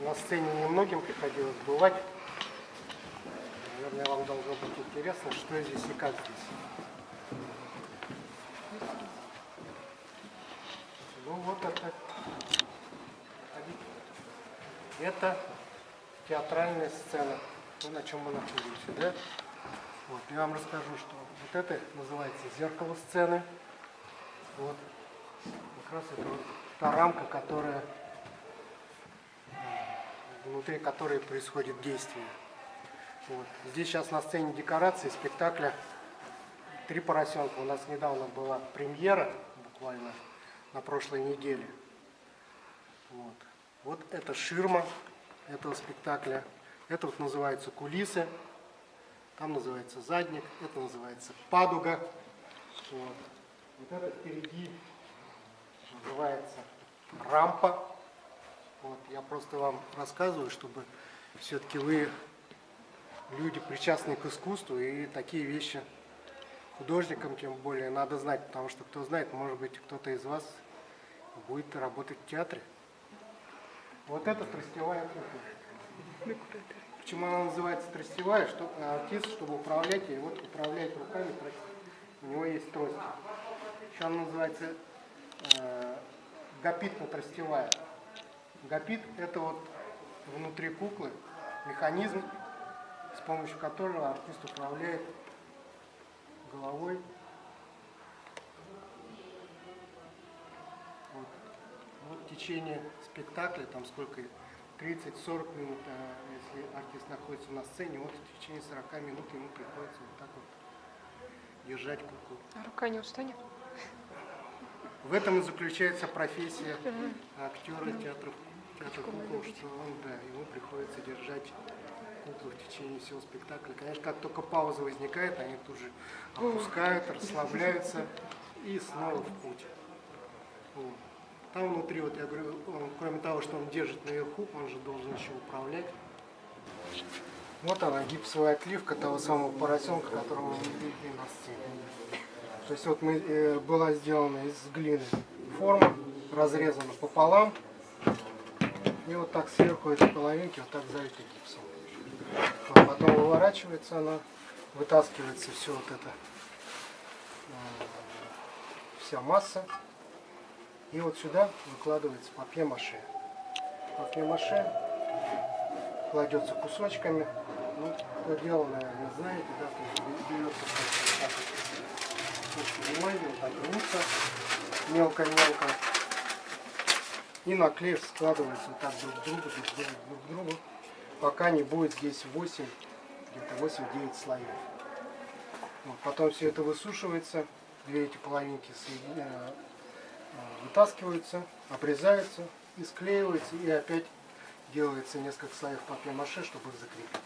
На сцене немногим приходилось бывать. Наверное, вам должно быть интересно, что здесь и как здесь. Ну вот это театральная сцена, то, на чем мы находимся, да? Вот, я вам расскажу, что вот это называется зеркало сцены. Вот, как раз это вот та рамка, которая, внутри которой происходит действие. Вот. Здесь сейчас на сцене декорации спектакля «Три поросенка». У нас недавно была премьера, буквально на прошлой неделе. Вот. Вот это ширма этого спектакля. Это вот называется кулисы. Там называется задник. Это называется падуга. Вот. Вот это впереди называется рампа. Вот. Я просто вам рассказываю, чтобы все-таки вы люди, причастные к искусству, и такие вещи художникам тем более надо знать, потому что кто знает, может быть, кто-то из вас будет работать в театре. Вот это тростевая кукла. Почему она называется тростевая? Что артист, чтобы управлять ей, вот управляет руками, у него есть трость. Еще она называется гапитно-тростевая. Гапит – это вот внутри куклы механизм, с помощью которого артист управляет головой. Вот в течение спектакля, там сколько, 30-40 минут, а если артист находится на сцене, вот в течение 40 минут ему приходится вот так вот держать куклу. А рука не устанет? В этом и заключается профессия актера театра кукол, что он, да, ему приходится держать куклу в течение всего спектакля. Конечно, как только пауза возникает, они тут же опускают, расслабляются и снова в путь. Вот. Там внутри, вот я говорю, он, кроме того, что он держит наверху, он же должен еще управлять. Вот она, гипсовая отливка того самого поросенка, которого мы видели на сцене. То есть вот была сделана из глины форма, разрезана пополам. И вот так сверху этой половинки вот так залита гипсом. А потом выворачивается она, вытаскивается все вот это, вся масса. И вот сюда выкладывается папье-маше. Папье-маше кладется кусочками. Ну, кто делал, наверное, знаете, да, то есть берется кусочки бумаги, вот так рвутся мелко-мелко. И наклеив складывается вот так друг к другу, пока не будет здесь 8, где-то 8-9 слоев. Вот, потом все это высушивается, две эти половинки вытаскиваются, обрезаются и склеиваются, и опять делается несколько слоев папье-маше, чтобы их закрепить.